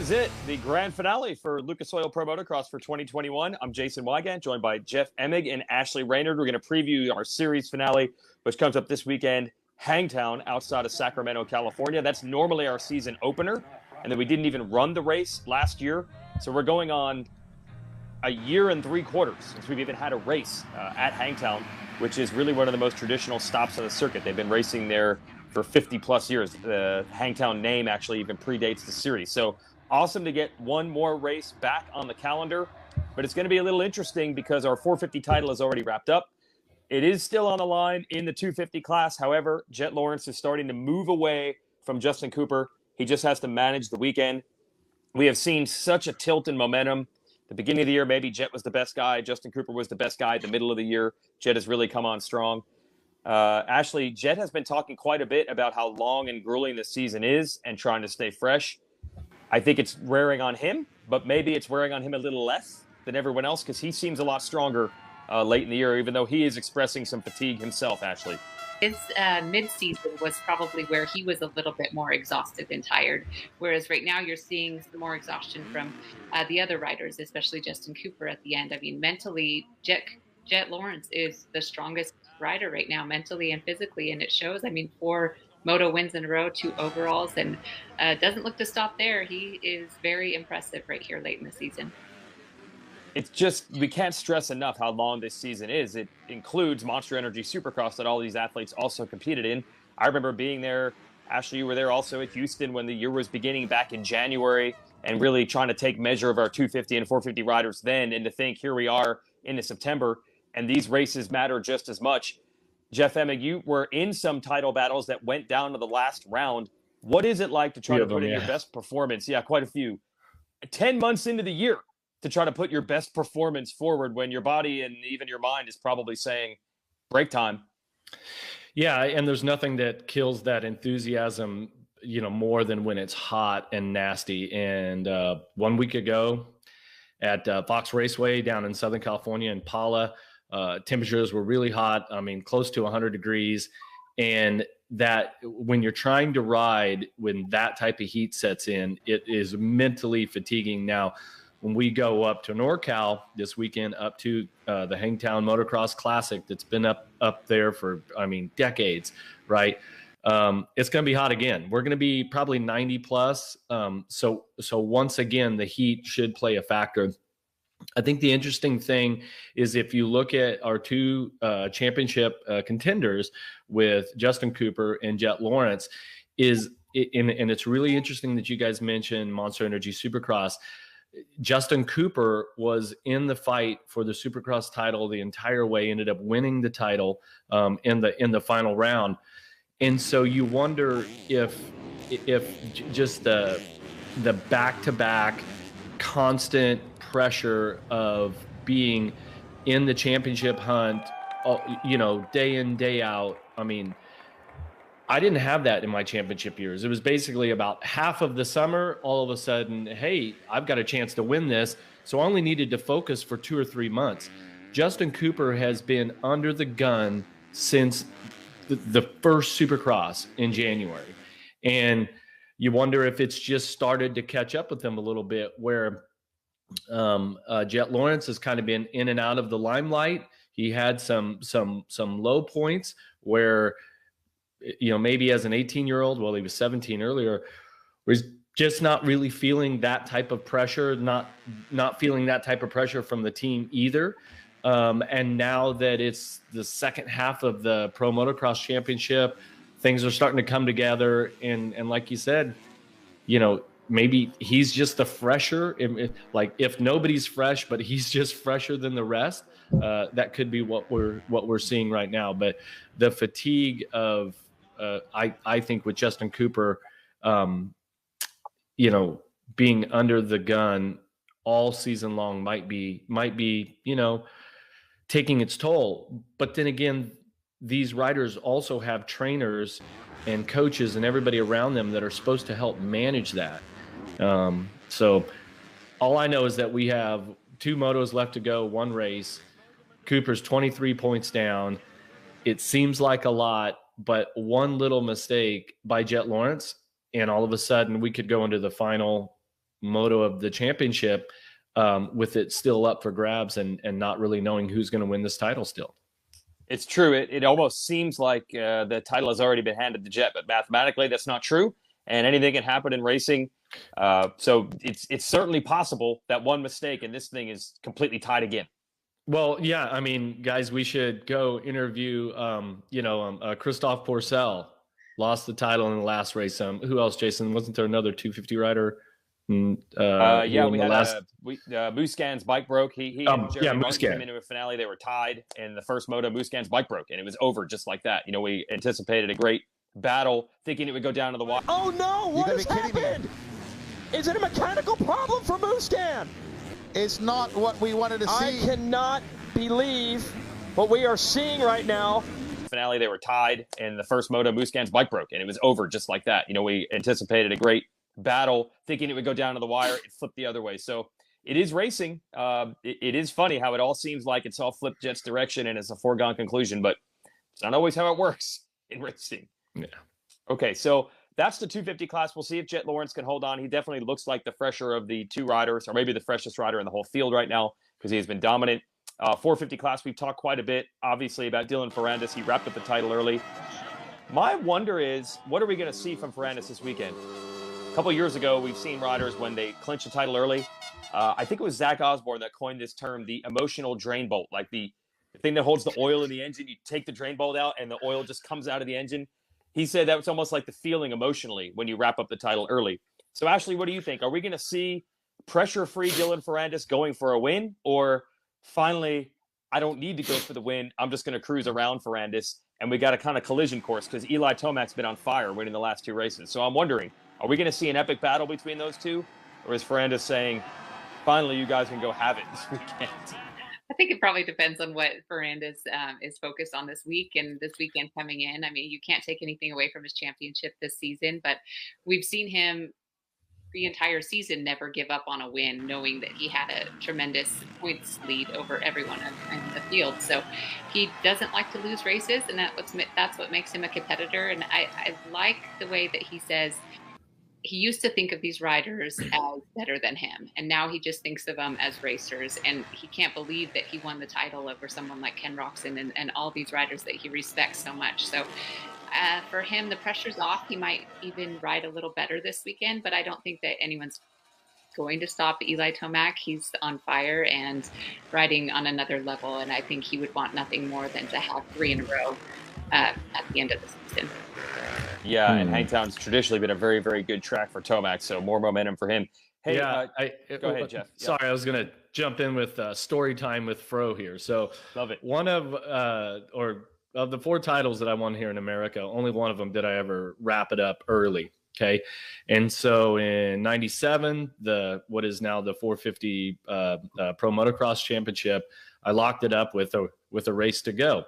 is it, the grand finale for Lucas Oil Pro Motocross for 2021. I'm Jason Weigandt, joined by Emig and Ashley Reynard. We're going to preview our series finale, which comes up this weekend, Hangtown, outside of Sacramento, California. That's normally our season opener, and then we didn't even run the race last year. So we're going on a year and 3/4 since we've even had a race at Hangtown, which is really one of the most traditional stops on the circuit. They've been racing there for 50-plus years. The Hangtown name actually even predates the series. So awesome to get one more race back on the calendar, but it's going to be a little interesting because our 450 title is already wrapped up. It is still on the line in the 250 class. However, Jett Lawrence is starting to move away from Justin Cooper. He just has to manage the weekend. We have seen such a tilt in momentum. The beginning of the year, maybe Jett was the best guy. Justin Cooper was the best guy. The middle of the year, Jett has really come on strong. Ashley, Jett has been talking quite a bit about how long and grueling this season is and trying to stay fresh. I think it's wearing on him, but maybe it's wearing on him a little less than everyone else because he seems a lot stronger late in the year, even though he is expressing some fatigue himself, Ashley. His mid-season was probably where he was a little bit more exhausted and tired, whereas right now you're seeing some more exhaustion from the other riders, especially Justin Cooper at the end. I mean, mentally, Jett Lawrence is the strongest rider right now, mentally and physically, and it shows. I mean, 4 moto wins in a row, 2 overalls, and doesn't look to stop there. He is very impressive right here late in the season. It's just, we can't stress enough how long this season is. It includes Monster Energy Supercross that all these athletes also competed in. I remember being there. Ashley, you were there also at Houston when the year was beginning back in January and really trying to take measure of our 250 and 450 riders then, and to think here we are into September and these races matter just as much. Jeff Emig, you were in some title battles that went down to the last round. What is it like to try to put in your best performance? Yeah, quite a few. 10 months into the year to try to put your best performance forward when your body and even your mind is probably saying break time. Yeah, and there's nothing that kills that enthusiasm, more than when it's hot and nasty. And 1 week ago at Fox Raceway down in Southern California in Pala, temperatures were really hot. I mean, close to 100 degrees. And that when you're trying to ride, when that type of heat sets in, it is mentally fatiguing. Now, when we go up to NorCal this weekend, up to the Hangtown Motocross Classic that's been up there for, decades, right? It's going to be hot again. We're going to be probably 90 plus. So once again, the heat should play a factor. I think the interesting thing is if you look at our 2 championship contenders with Justin Cooper and Jett Lawrence, and it's really interesting that you guys mentioned Monster Energy Supercross. Justin Cooper was in the fight for the Supercross title the entire way, ended up winning the title in the final round. And so you wonder if just the back-to-back constant pressure of being in the championship hunt, day in, day out. I mean, I didn't have that in my championship years. It was basically about half of the summer, all of a sudden, hey, I've got a chance to win this. So I only needed to focus for 2 or 3 months. Justin Cooper has been under the gun since the first Supercross in January. And you wonder if it's just started to catch up with him a little bit, where Jett Lawrence has kind of been in and out of the limelight. He had some low points where, maybe as an 18-year-old, well, he was 17 earlier, was just not really feeling that type of pressure, not feeling that type of pressure from the team either. And now that it's the second half of the Pro Motocross Championship, things are starting to come together. And like you said, maybe he's just the fresher. Like if nobody's fresh, but he's just fresher than the rest. That could be what we're seeing right now. But the fatigue of I think with Justin Cooper, being under the gun all season long might be taking its toll. But then again, these riders also have trainers and coaches and everybody around them that are supposed to help manage that. So all I know is that we have 2 motos left to go, 1 race. Cooper's 23 points down. It seems like a lot, but one little mistake by Jett Lawrence, and all of a sudden we could go into the final moto of the championship, with it still up for grabs and not really knowing who's going to win this title still. It's true. It almost seems like the title has already been handed to Jett, but mathematically that's not true, and anything can happen in racing. So it's certainly possible that one mistake and this thing is completely tied again. Well, yeah, I mean, guys, we should go interview, Christophe Pourcel lost the title in the last race. Who else, Jason? Wasn't there another 250 rider? We had Musquin's bike broke. He and Jeremy Martin came into a finale. They were tied in the first moto. Musquin's bike broke, and it was over just like that. We anticipated a great battle, thinking it would go down to the wire. Oh no! What has happened? Is it a mechanical problem for Musquin? It's not what we wanted to see. I cannot believe what we are seeing right now. Finale, they were tied in the first moto. Musquin's bike broke, and it was over just like that. We anticipated a great battle, thinking it would go down to the wire. It flipped the other way. So it is racing. It is funny how it all seems like it's all flipped Jett's direction and it's a foregone conclusion, but it's not always how it works in racing. Yeah. Okay, so that's the 250 class. We'll see if Jett Lawrence can hold on. He definitely looks like the fresher of the two riders, or maybe the freshest rider in the whole field right now, because he has been dominant. 450 class, we've talked quite a bit, obviously, about Dylan Ferrandis. He wrapped up the title early. My wonder is, what are we going to see from Ferrandis this weekend? A couple years ago, we've seen riders when they clinch a title early. I think it was Zach Osborne that coined this term, the emotional drain bolt, like the thing that holds the oil in the engine. You take the drain bolt out and the oil just comes out of the engine. He said that was almost like the feeling emotionally when you wrap up the title early. So, Ashley, what do you think? Are we going to see pressure-free Dylan Ferrandis going for a win? Or finally, I don't need to go for the win. I'm just going to cruise around Ferrandis. And we got a kind of collision course because Eli Tomac's been on fire winning the last two races. So I'm wondering, are we going to see an epic battle between those two? Or is Ferrandis saying, finally, you guys can go have it this weekend? I think it probably depends on what Ferrandis is focused on this week and this weekend coming in. I mean, you can't take anything away from his championship this season, but we've seen him the entire season never give up on a win, knowing that he had a tremendous points lead over everyone in the field. So he doesn't like to lose races, and that's what makes him a competitor. And I like the way that he says, he used to think of these riders as better than him, and now he just thinks of them as racers, and he can't believe that he won the title over someone like Ken Roczen and all these riders that he respects so much. So for him, the pressure's off. He might even ride a little better this weekend, but I don't think that anyone's going to stop Eli Tomac. He's on fire and riding on another level, and I think he would want nothing more than to have 3 in a row at the end of the season. Yeah, and Hangtown's traditionally been a very, very good track for Tomac, so more momentum for him. Hey, yeah, go ahead, Jeff. Sorry, I was going to jump in with story time with Fro here. So love it. One of the 4 titles that I won here in America, only one of them did I ever wrap it up early. Okay. And so in 97, what is now the 450 Pro Motocross Championship, I locked it up with a race to go.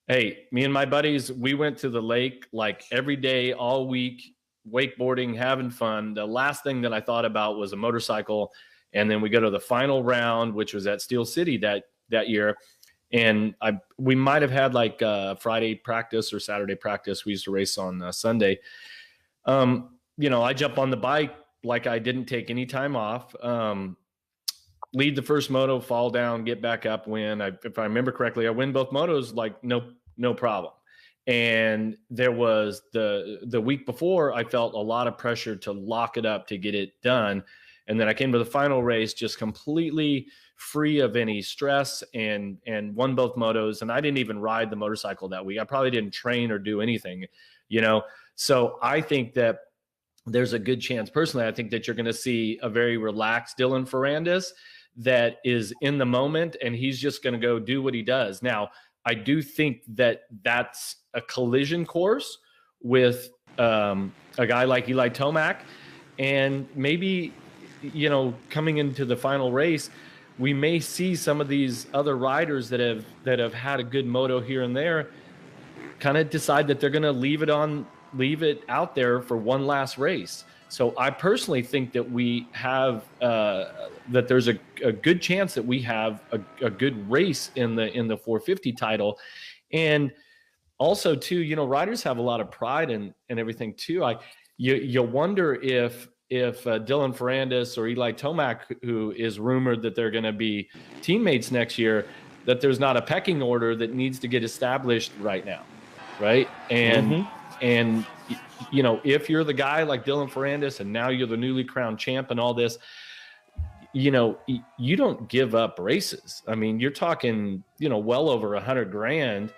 Hey, me and my buddies, we went to the lake like every day, all week, wakeboarding, having fun. The last thing that I thought about was a motorcycle. And then we go to the final round, which was at Steel City that year. And we might have had like Friday practice or Saturday practice. We used to race on Sunday. I jump on the bike like I didn't take any time off. Lead the first moto, fall down, get back up, win. If I remember correctly, I win both motos like no problem. And there was the week before, I felt a lot of pressure to lock it up to get it done. And then I came to the final race just completely free of any stress and won both motos. And I didn't even ride the motorcycle that week. I probably didn't train or do anything, So I think that there's a good chance, personally, I think that you're going to see a very relaxed Dylan Ferrandis that is in the moment, and he's just going to go do what he does. Now, I do think that that's a collision course with a guy like Eli Tomac, and maybe, coming into the final race, we may see some of these other riders that have had a good moto here and there kind of decide that they're going to leave it out there for one last race. So I personally think that we have that there's a good chance that we have a good race in the 450 title. And also too, riders have a lot of pride and everything too. You wonder if Dylan Ferrandis or Eli Tomac, who is rumored that they're going to be teammates next year, that there's not a pecking order that needs to get established right now, right? And you know, if you're the guy like Dylan Ferrandis and now you're the newly crowned champ and all this, you know, you don't give up races. I mean, you're talking, you know, well over $100,000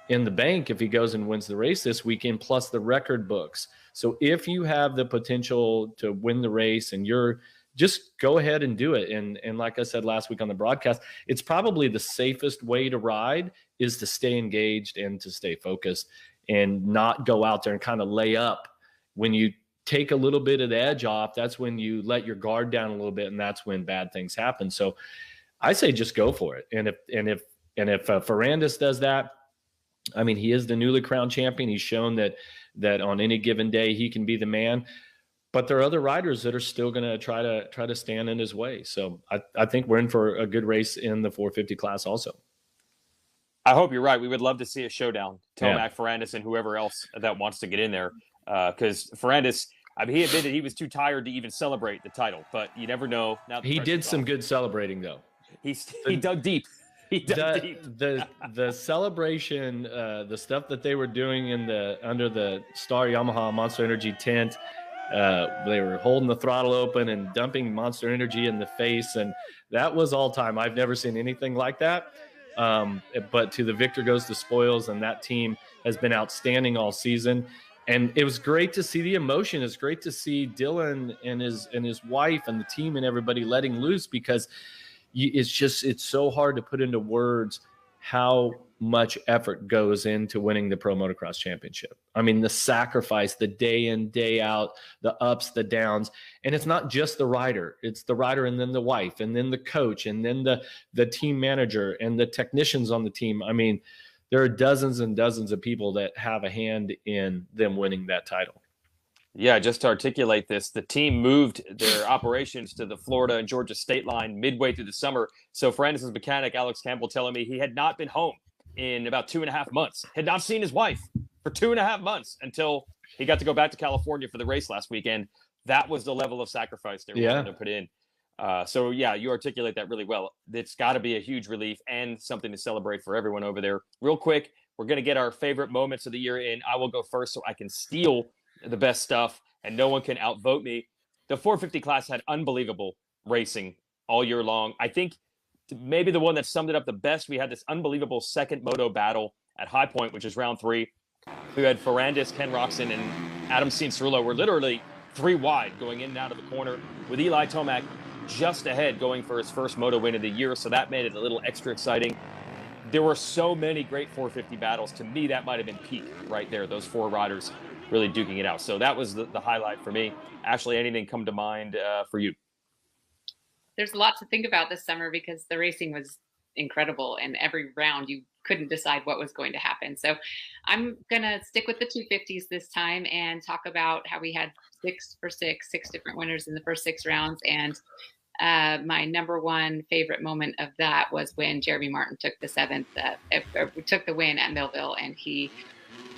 in the bank if he goes and wins the race this weekend, plus the record books. So if you have the potential to win the race and you're just go ahead and do it. And like I said last week on the broadcast, it's probably the safest way to ride is to stay engaged and to stay focused and not go out there and kind of lay up. When you take a little bit of the edge off, that's when you let your guard down a little bit, and that's when bad things happen. So I say just go for it. And if Ferrandis does that, I mean, he is the newly crowned champion. He's shown that on any given day he can be the man. But there are other riders that are still going to try to stand in his way. So I think we're in for a good race in the 450 class also. I hope you're right. We would love to see a showdown. Tomac, Ferrandis, and whoever else that wants to get in there. Because Ferrandis, I mean, he admitted he was too tired to even celebrate the title. But you never know. Now he did some good celebrating, though. He dug deep. He dug deep. The celebration, the stuff that they were doing under the Star Yamaha Monster Energy tent, they were holding the throttle open and dumping Monster Energy in the face, and that was all time. I've never seen anything like that. But to the victor goes the spoils, and that team has been outstanding all season. And it was great to see the emotion. It's great to see Dylan and his wife and the team and everybody letting loose, because it's so hard to put into words how much effort goes into winning the Pro Motocross Championship. I mean, the sacrifice, the day in, day out, the ups, the downs. And it's not just the rider. It's the rider and then the wife and then the coach and then the team manager and the technicians on the team. I mean, there are dozens and dozens of people that have a hand in them winning that title. Yeah, just to articulate this, the team moved their operations to the Florida and Georgia state line midway through the summer. So Ferrandis' mechanic, Alex Campbell, telling me he had not been home in about 2.5 months, had not seen his wife for 2.5 months until he got to go back to California for the race last weekend. That was the level of sacrifice they were willing to put in. So, yeah, you articulate that really well. It's got to be a huge relief and something to celebrate for everyone over there. Real quick, we're going to get our favorite moments of the year in. I will go first so I can steal the best stuff and no one can outvote me. The 450 class had unbelievable racing all year long. I think maybe the one that summed it up the best, we had this unbelievable second moto battle at High Point, which is round 3. We had Ferrandis, Ken Roczen, and Adam Cianciarulo were literally 3 wide going in and out of the corner, with Eli Tomac just ahead going for his first moto win of the year. So that made it a little extra exciting. There were so many great 450 battles. To me, that might have been peak right there, those 4 riders really duking it out. So that was the highlight for me. Ashley, anything come to mind for you? There's a lot to think about this summer because the racing was incredible, and every round you couldn't decide what was going to happen. So I'm going to stick with the 250s this time and talk about how we had 6 different winners in the first 6 rounds. And my number one favorite moment of that was when Jeremy Martin took took the win at Millville, and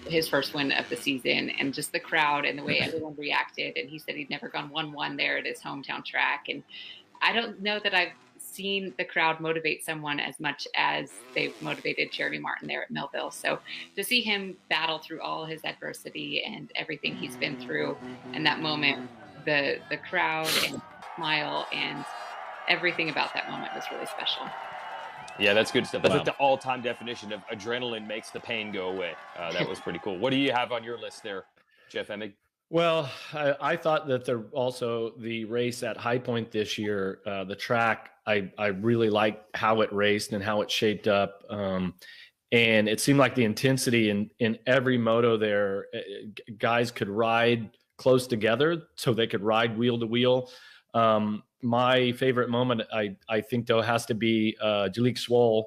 his first win of the season, and just the crowd and the way everyone reacted. And he said he'd never gone 1-1 there at his hometown track. And I don't know that I've seen the crowd motivate someone as much as they've motivated Jeremy Martin there at Millville. So to see him battle through all his adversity and everything he's been through, and that moment, the crowd and smile and everything about that moment was really special. Yeah, that's good stuff. That's like the all-time definition of adrenaline makes the pain go away. That was pretty cool. What do you have on your list there, Jeff Emig? Well, I thought that the race at High Point this year, the track, I really liked how it raced and how it shaped up. And it seemed like the intensity in every moto there, guys could ride close together so they could ride wheel to wheel. My favorite moment, I think, though, has to be Jalek Swoll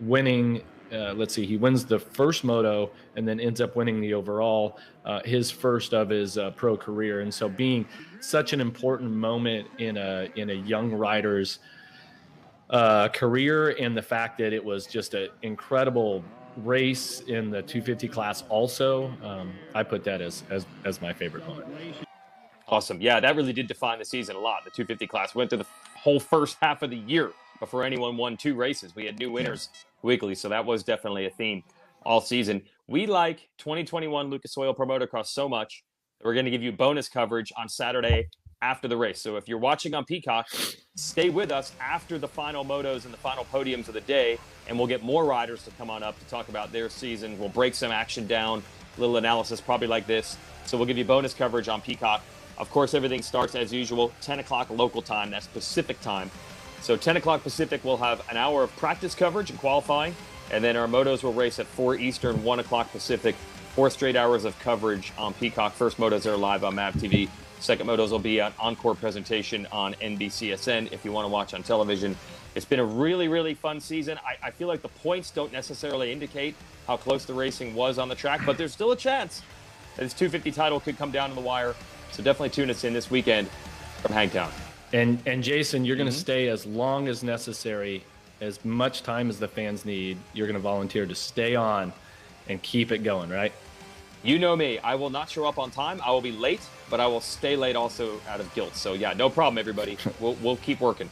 winning. Let's see, he wins the first moto and then ends up winning the overall, his first of his pro career. And so being such an important moment in a young rider's career, and the fact that it was just an incredible race in the 250 class also, I put that as my favorite moment. I Awesome. Yeah, that really did define the season a lot. The 250 class went through the whole first half of the year before anyone won 2 races. We had new winners weekly, so that was definitely a theme all season. We like 2021 Lucas Oil Pro Motocross so much that we're going to give you bonus coverage on Saturday after the race. So if you're watching on Peacock, stay with us after the final motos and the final podiums of the day, and we'll get more riders to come on up to talk about their season. We'll break some action down, a little analysis probably like this. So we'll give you bonus coverage on Peacock. Of course, everything starts as usual, 10 o'clock local time. That's Pacific time. So 10 o'clock Pacific, we'll have an hour of practice coverage and qualifying, and then our motos will race at 4 Eastern, 1 o'clock Pacific, 4 straight hours of coverage on Peacock. First motos are live on MAV TV. Second motos will be an encore presentation on NBCSN if you want to watch on television. It's been a really, really fun season. I feel like the points don't necessarily indicate how close the racing was on the track, but there's still a chance that this 250 title could come down to the wire. So definitely tune us in this weekend from Hangtown. And Jason, you're going to stay as long as necessary, as much time as the fans need. You're going to volunteer to stay on and keep it going, right? You know me. I will not show up on time. I will be late, but I will stay late also out of guilt. So, yeah, no problem, everybody. We'll keep working.